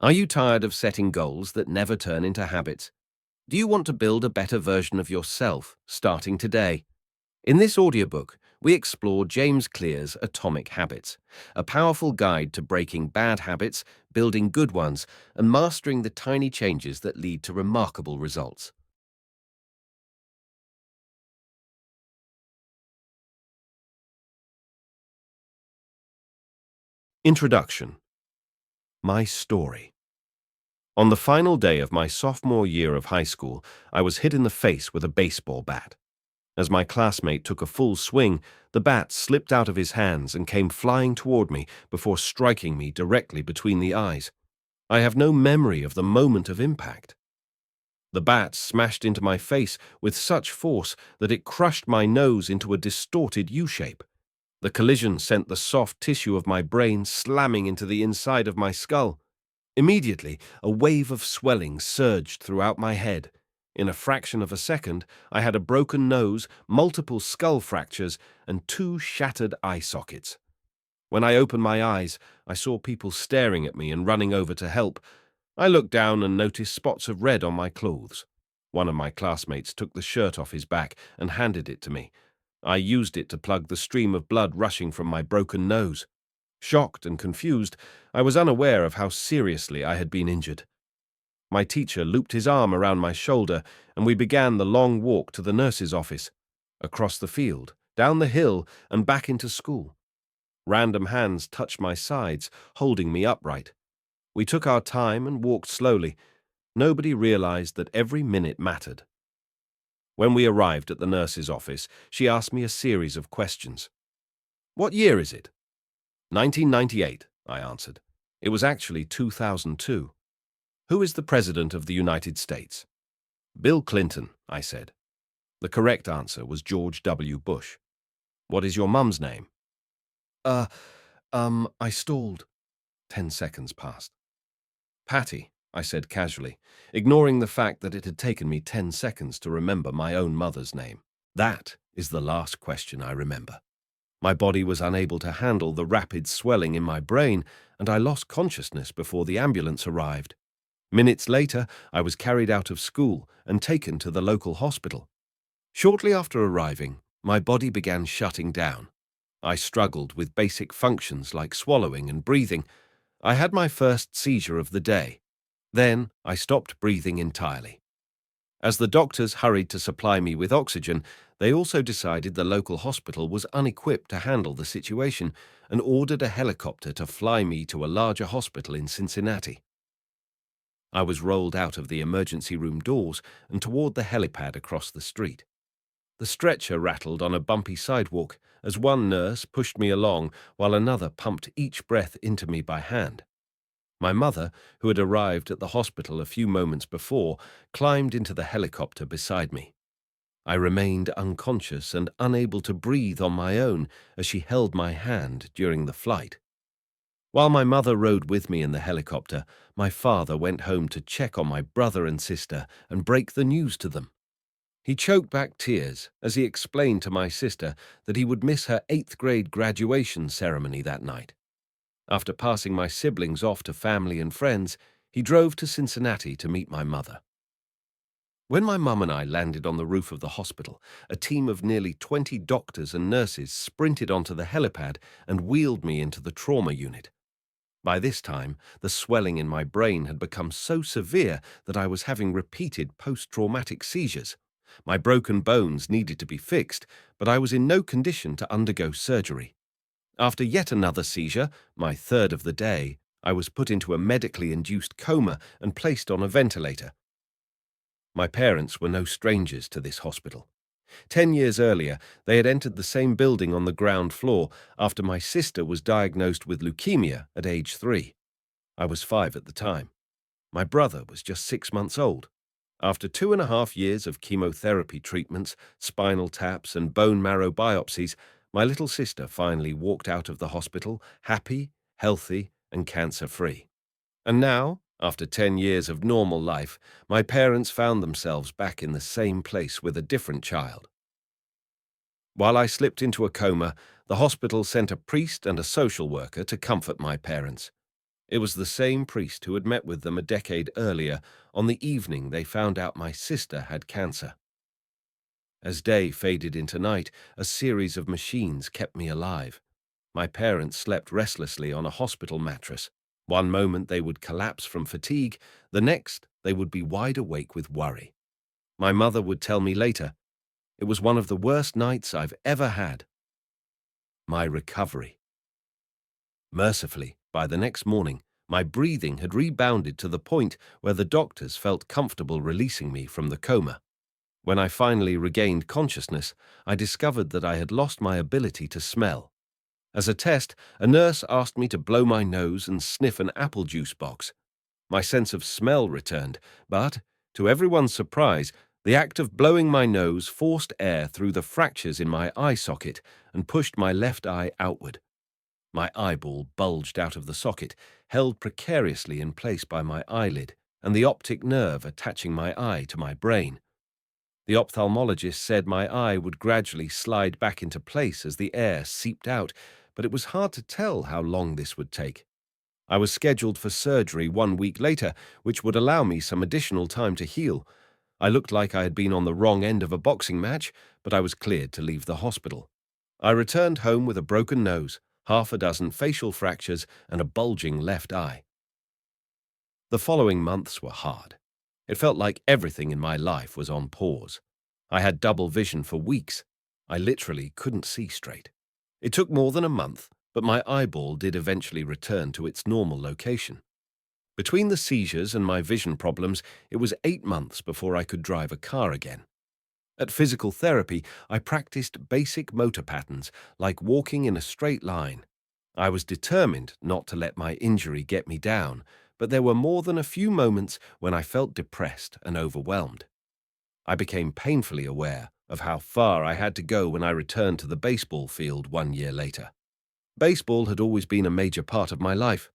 Are you tired of setting goals that never turn into habits? Do you want to build a better version of yourself, starting today? In this audiobook, we explore James Clear's Atomic Habits, a powerful guide to breaking bad habits, building good ones, and mastering the tiny changes that lead to remarkable results. Introduction. My story. On the final day of my sophomore year of high school, I was hit in the face with a baseball bat. As my classmate took a full swing, the bat slipped out of his hands and came flying toward me before striking me directly between the eyes. I have no memory of the moment of impact. The bat smashed into my face with such force that it crushed my nose into a distorted U-shape. The collision sent the soft tissue of my brain slamming into the inside of my skull. Immediately, a wave of swelling surged throughout my head. In a fraction of a second, I had a broken nose, multiple skull fractures, and 2 shattered eye sockets. When I opened my eyes, I saw people staring at me and running over to help. I looked down and noticed spots of red on my clothes. One of my classmates took the shirt off his back and handed it to me. I used it to plug the stream of blood rushing from my broken nose. Shocked and confused, I was unaware of how seriously I had been injured. My teacher looped his arm around my shoulder, and we began the long walk to the nurse's office, across the field, down the hill, and back into school. Random hands touched my sides, holding me upright. We took our time and walked slowly. Nobody realized that every minute mattered. When we arrived at the nurse's office, she asked me a series of questions. "What year is it?" 1998, I answered. It was actually 2002. "Who is the President of the United States?" "Bill Clinton," I said. The correct answer was George W. Bush. "What is your mum's name?" Uh, I stalled. 10 seconds passed. "Patty," I said casually, ignoring the fact that it had taken me 10 seconds to remember my own mother's name. That is the last question I remember. My body was unable to handle the rapid swelling in my brain, and I lost consciousness before the ambulance arrived. Minutes later, I was carried out of school and taken to the local hospital. Shortly after arriving, my body began shutting down. I struggled with basic functions like swallowing and breathing. I had my first seizure of the day. Then I stopped breathing entirely. As the doctors hurried to supply me with oxygen, they also decided the local hospital was unequipped to handle the situation and ordered a helicopter to fly me to a larger hospital in Cincinnati. I was rolled out of the emergency room doors and toward the helipad across the street. The stretcher rattled on a bumpy sidewalk as one nurse pushed me along while another pumped each breath into me by hand. My mother, who had arrived at the hospital a few moments before, climbed into the helicopter beside me. I remained unconscious and unable to breathe on my own as she held my hand during the flight. While my mother rode with me in the helicopter, my father went home to check on my brother and sister and break the news to them. He choked back tears as he explained to my sister that he would miss her 8th grade graduation ceremony that night. After passing my siblings off to family and friends, he drove to Cincinnati to meet my mother. When my mum and I landed on the roof of the hospital, a team of nearly 20 doctors and nurses sprinted onto the helipad and wheeled me into the trauma unit. By this time, the swelling in my brain had become so severe that I was having repeated post-traumatic seizures. My broken bones needed to be fixed, but I was in no condition to undergo surgery. After yet another seizure, my 3rd of the day, I was put into a medically induced coma and placed on a ventilator. My parents were no strangers to this hospital. 10 years earlier, they had entered the same building on the ground floor after my sister was diagnosed with leukemia at age 3. I was 5 at the time. My brother was just 6 months old. After 2.5 years of chemotherapy treatments, spinal taps, and bone marrow biopsies, my little sister finally walked out of the hospital happy, healthy, and cancer-free. And now, after 10 years of normal life, my parents found themselves back in the same place with a different child. While I slipped into a coma, the hospital sent a priest and a social worker to comfort my parents. It was the same priest who had met with them a decade earlier on the evening they found out my sister had cancer. As day faded into night, a series of machines kept me alive. My parents slept restlessly on a hospital mattress. One moment they would collapse from fatigue, the next they would be wide awake with worry. My mother would tell me later, "It was one of the worst nights I've ever had." My recovery. Mercifully, by the next morning, my breathing had rebounded to the point where the doctors felt comfortable releasing me from the coma. When I finally regained consciousness, I discovered that I had lost my ability to smell. As a test, a nurse asked me to blow my nose and sniff an apple juice box. My sense of smell returned, but, to everyone's surprise, the act of blowing my nose forced air through the fractures in my eye socket and pushed my left eye outward. My eyeball bulged out of the socket, held precariously in place by my eyelid and the optic nerve attaching my eye to my brain. The ophthalmologist said my eye would gradually slide back into place as the air seeped out, but it was hard to tell how long this would take. I was scheduled for surgery 1 week later, which would allow me some additional time to heal. I looked like I had been on the wrong end of a boxing match, but I was cleared to leave the hospital. I returned home with a broken nose, half a dozen facial fractures, and a bulging left eye. The following months were hard. It felt like everything in my life was on pause. I had double vision for weeks. I literally couldn't see straight. It took more than a month, but my eyeball did eventually return to its normal location. Between the seizures and my vision problems, it was 8 months before I could drive a car again. At physical therapy, I practiced basic motor patterns, like walking in a straight line. I was determined not to let my injury get me down, but there were more than a few moments when I felt depressed and overwhelmed. I became painfully aware of how far I had to go when I returned to the baseball field 1 year later. Baseball had always been a major part of my life.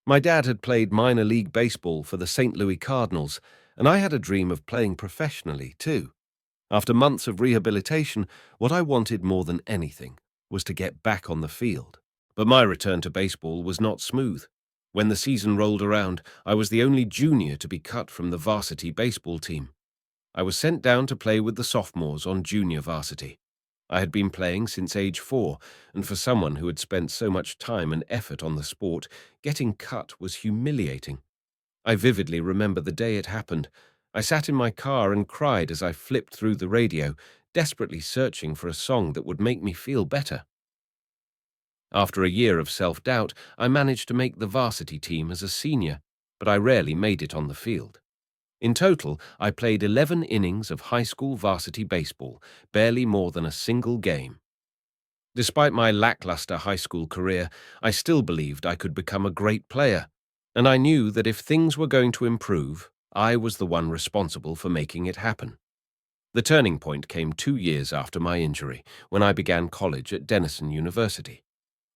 My dad had played minor league baseball for the St. Louis Cardinals, and I had a dream of playing professionally, too. After months of rehabilitation, what I wanted more than anything was to get back on the field. But my return to baseball was not smooth. When the season rolled around, I was the only junior to be cut from the varsity baseball team. I was sent down to play with the sophomores on junior varsity. I had been playing since age 4, and for someone who had spent so much time and effort on the sport, getting cut was humiliating. I vividly remember the day it happened. I sat in my car and cried as I flipped through the radio, desperately searching for a song that would make me feel better. After a year of self-doubt, I managed to make the varsity team as a senior, but I rarely made it on the field. In total, I played 11 innings of high school varsity baseball, barely more than a single game. Despite my lackluster high school career, I still believed I could become a great player, and I knew that if things were going to improve, I was the one responsible for making it happen. The turning point came 2 years after my injury, when I began college at Denison University.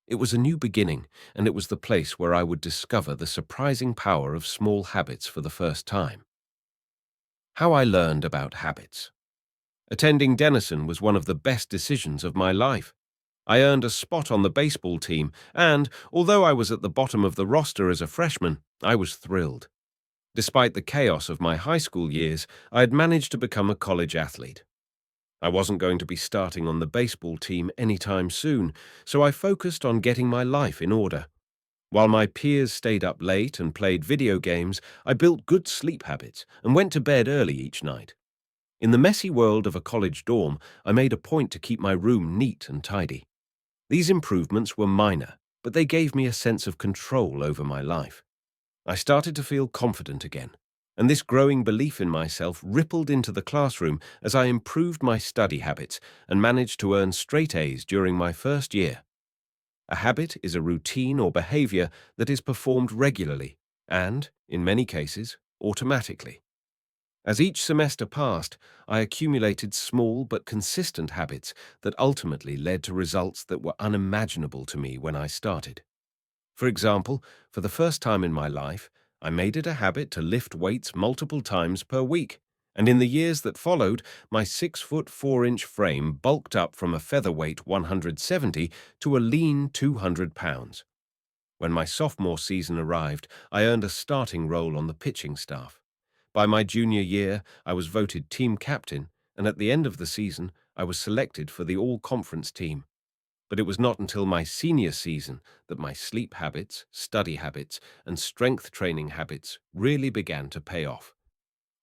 It was a new beginning, and it was the place where I would discover the surprising power of small habits for the first time. How I learned about habits. Attending Denison was one of the best decisions of my life. I earned a spot on the baseball team, and, although I was at the bottom of the roster as a freshman, I was thrilled. Despite the chaos of my high school years, I had managed to become a college athlete. I wasn't going to be starting on the baseball team anytime soon, so I focused on getting my life in order. While my peers stayed up late and played video games, I built good sleep habits and went to bed early each night. In the messy world of a college dorm, I made a point to keep my room neat and tidy. These improvements were minor, but they gave me a sense of control over my life. I started to feel confident again, and this growing belief in myself rippled into the classroom as I improved my study habits and managed to earn straight A's during my first year. A habit is a routine or behavior that is performed regularly and, in many cases, automatically. As each semester passed, I accumulated small but consistent habits that ultimately led to results that were unimaginable to me when I started. For example, for the first time in my life, I made it a habit to lift weights multiple times per week, and in the years that followed, my 6-foot 4-inch frame bulked up from a featherweight 170 to a lean 200 pounds. When my sophomore season arrived, I earned a starting role on the pitching staff. By my junior year, I was voted team captain, and at the end of the season, I was selected for the all-conference team. But it was not until my senior season that my sleep habits, study habits, and strength training habits really began to pay off.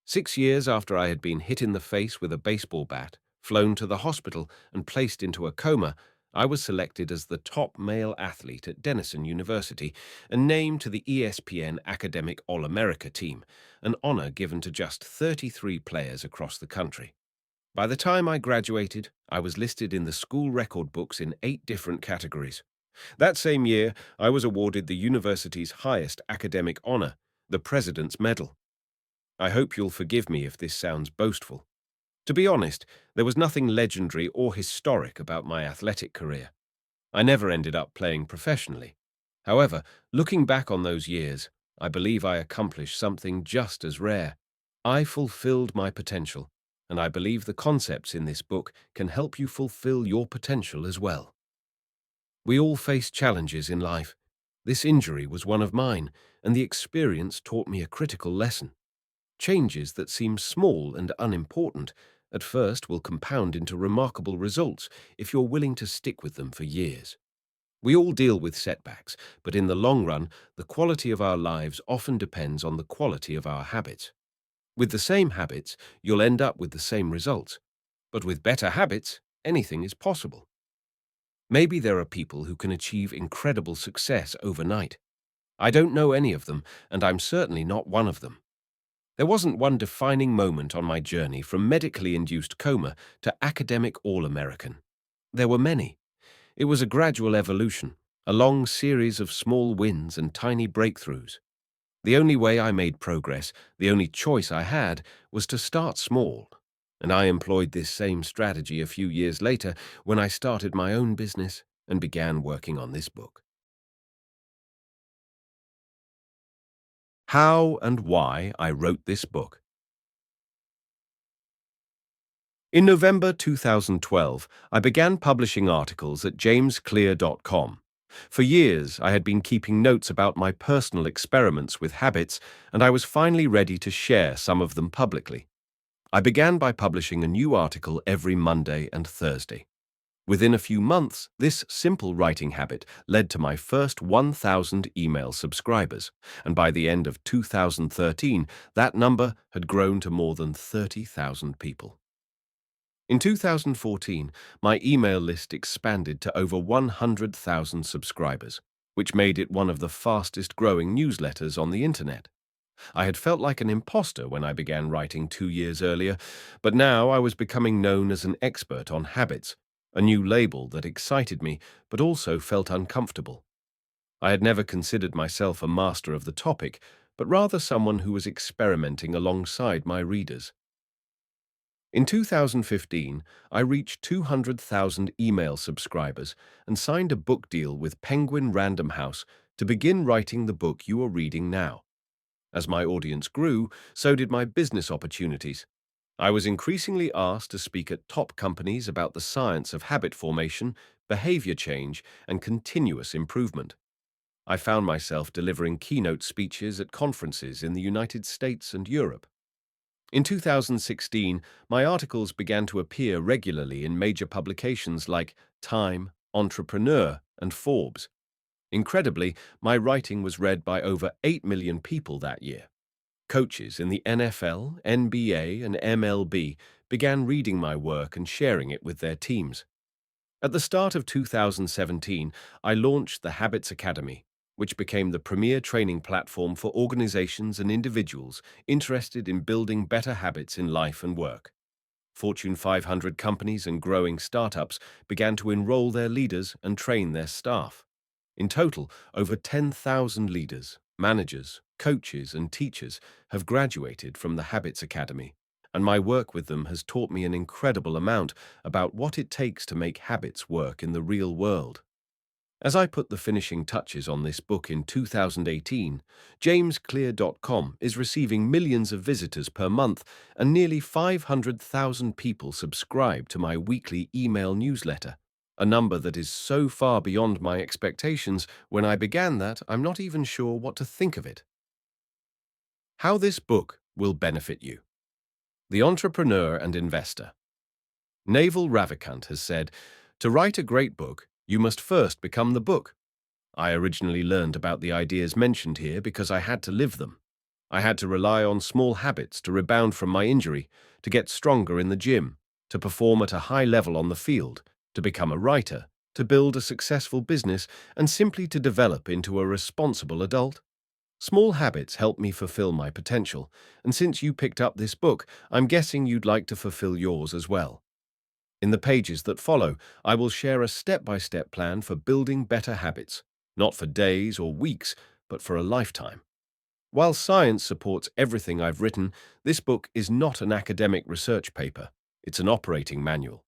6 years after I had been hit in the face with a baseball bat, flown to the hospital, and placed into a coma, I was selected as the top male athlete at Denison University and named to the ESPN Academic All-America team, an honor given to just 33 players across the country. By the time I graduated, I was listed in the school record books in 8 different categories. That same year, I was awarded the university's highest academic honor, the President's Medal. I hope you'll forgive me if this sounds boastful. To be honest, there was nothing legendary or historic about my athletic career. I never ended up playing professionally. However, looking back on those years, I believe I accomplished something just as rare. I fulfilled my potential, and I believe the concepts in this book can help you fulfill your potential as well. We all face challenges in life. This injury was one of mine, and the experience taught me a critical lesson. Changes that seem small and unimportant at first will compound into remarkable results if you're willing to stick with them for years. We all deal with setbacks, but in the long run, the quality of our lives often depends on the quality of our habits. With the same habits, you'll end up with the same results. But with better habits, anything is possible. Maybe there are people who can achieve incredible success overnight. I don't know any of them, and I'm certainly not one of them. There wasn't one defining moment on my journey from medically induced coma to academic All-American. There were many. It was a gradual evolution, a long series of small wins and tiny breakthroughs. The only way I made progress, the only choice I had, was to start small. And I employed this same strategy a few years later when I started my own business and began working on this book. How and why I wrote this book. In November 2012, I began publishing articles at jamesclear.com. For years, I had been keeping notes about my personal experiments with habits, and I was finally ready to share some of them publicly. I began by publishing a new article every Monday and Thursday. Within a few months, this simple writing habit led to my first 1,000 email subscribers, and by the end of 2013, that number had grown to more than 30,000 people. In 2014, my email list expanded to over 100,000 subscribers, which made it one of the fastest-growing newsletters on the internet. I had felt like an imposter when I began writing 2 years earlier, but now I was becoming known as an expert on habits, a new label that excited me but also felt uncomfortable. I had never considered myself a master of the topic, but rather someone who was experimenting alongside my readers. In 2015, I reached 200,000 email subscribers and signed a book deal with Penguin Random House to begin writing the book you are reading now. As my audience grew, so did my business opportunities. I was increasingly asked to speak at top companies about the science of habit formation, behavior change, and continuous improvement. I found myself delivering keynote speeches at conferences in the United States and Europe. In 2016, my articles began to appear regularly in major publications like Time, Entrepreneur, and Forbes. Incredibly, my writing was read by over 8 million people that year. Coaches in the NFL, NBA, and MLB began reading my work and sharing it with their teams. At the start of 2017, I launched the Habits Academy, which became the premier training platform for organizations and individuals interested in building better habits in life and work. Fortune 500 companies and growing startups began to enroll their leaders and train their staff. In total, over 10,000 leaders, managers, coaches, and teachers have graduated from the Habits Academy, and my work with them has taught me an incredible amount about what it takes to make habits work in the real world. As I put the finishing touches on this book in 2018, jamesclear.com is receiving millions of visitors per month, and nearly 500,000 people subscribe to my weekly email newsletter. a number that is so far beyond my expectations. When I began that, I'm not even sure what to think of it. How this book will benefit you. The Entrepreneur and Investor. Naval Ravikant has said, "To write a great book, you must first become the book." I originally learned about the ideas mentioned here because I had to live them. I had to rely on small habits to rebound from my injury, to get stronger in the gym, to perform at a high level on the field, to become a writer, to build a successful business, and simply to develop into a responsible adult. Small habits help me fulfill my potential, and since you picked up this book, I'm guessing you'd like to fulfill yours as well. In the pages that follow, I will share a step-by-step plan for building better habits, not for days or weeks, but for a lifetime. While science supports everything I've written, this book is not an academic research paper. It's an operating manual.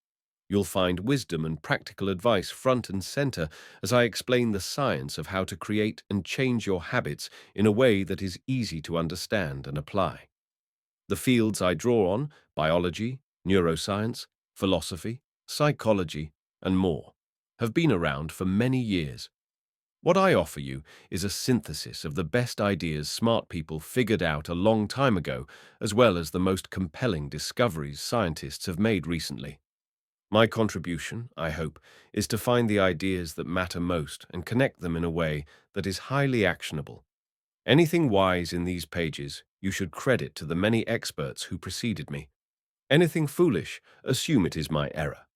You'll find wisdom and practical advice front and center as I explain the science of how to create and change your habits in a way that is easy to understand and apply. The fields I draw on, biology, neuroscience, philosophy, psychology, and more, have been around for many years. What I offer you is a synthesis of the best ideas smart people figured out a long time ago, as well as the most compelling discoveries scientists have made recently. My contribution, I hope, is to find the ideas that matter most and connect them in a way that is highly actionable. Anything wise in these pages you should credit to the many experts who preceded me. Anything foolish, assume it is my error.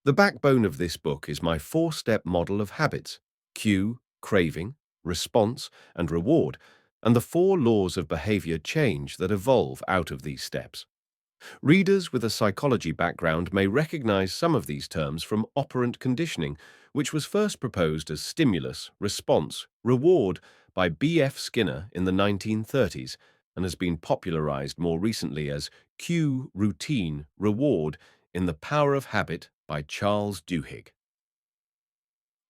The backbone of this book is my four-step model of habits: cue, craving, response, and reward, and the four laws of behavior change that evolve out of these steps. Readers with a psychology background may recognize some of these terms from operant conditioning, which was first proposed as stimulus, response, reward by B.F. Skinner in the 1930s and has been popularized more recently as cue, routine, reward in The Power of Habit by Charles Duhigg.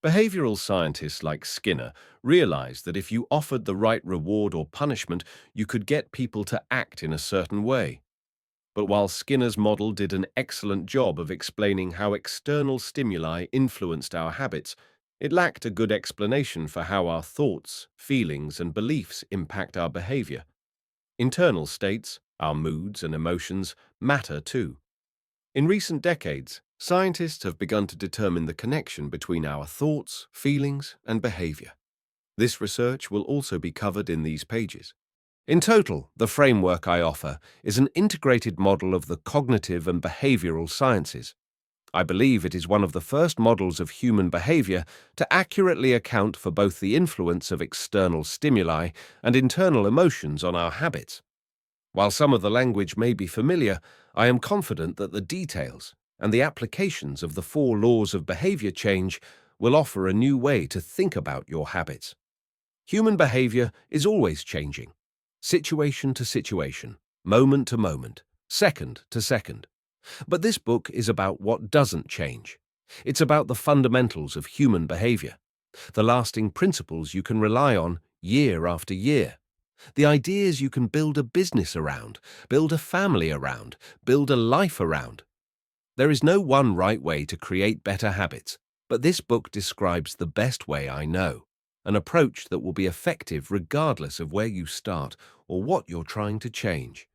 Behavioral scientists like Skinner realized that if you offered the right reward or punishment, you could get people to act in a certain way. But while Skinner's model did an excellent job of explaining how external stimuli influenced our habits, it lacked a good explanation for how our thoughts, feelings, and beliefs impact our behavior. Internal states, our moods and emotions, matter too. In recent decades, scientists have begun to determine the connection between our thoughts, feelings, and behavior. This research will also be covered in these pages. In total, the framework I offer is an integrated model of the cognitive and behavioral sciences. I believe it is one of the first models of human behavior to accurately account for both the influence of external stimuli and internal emotions on our habits. While some of the language may be familiar, I am confident that the details and the applications of the four laws of behavior change will offer a new way to think about your habits. Human behavior is always changing, situation to situation, moment to moment, second to second. But this book is about what doesn't change. It's about the fundamentals of human behavior, the lasting principles you can rely on year after year, the ideas you can build a business around, build a family around, build a life around. There is no one right way to create better habits, but this book describes the best way I know, an approach that will be effective regardless of where you start or what you're trying to change.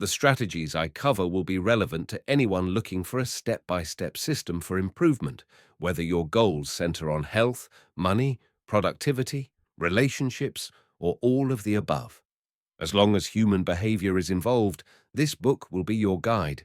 The strategies I cover will be relevant to anyone looking for a step-by-step system for improvement, whether your goals center on health, money, productivity, relationships, or all of the above. As long as human behavior is involved, this book will be your guide.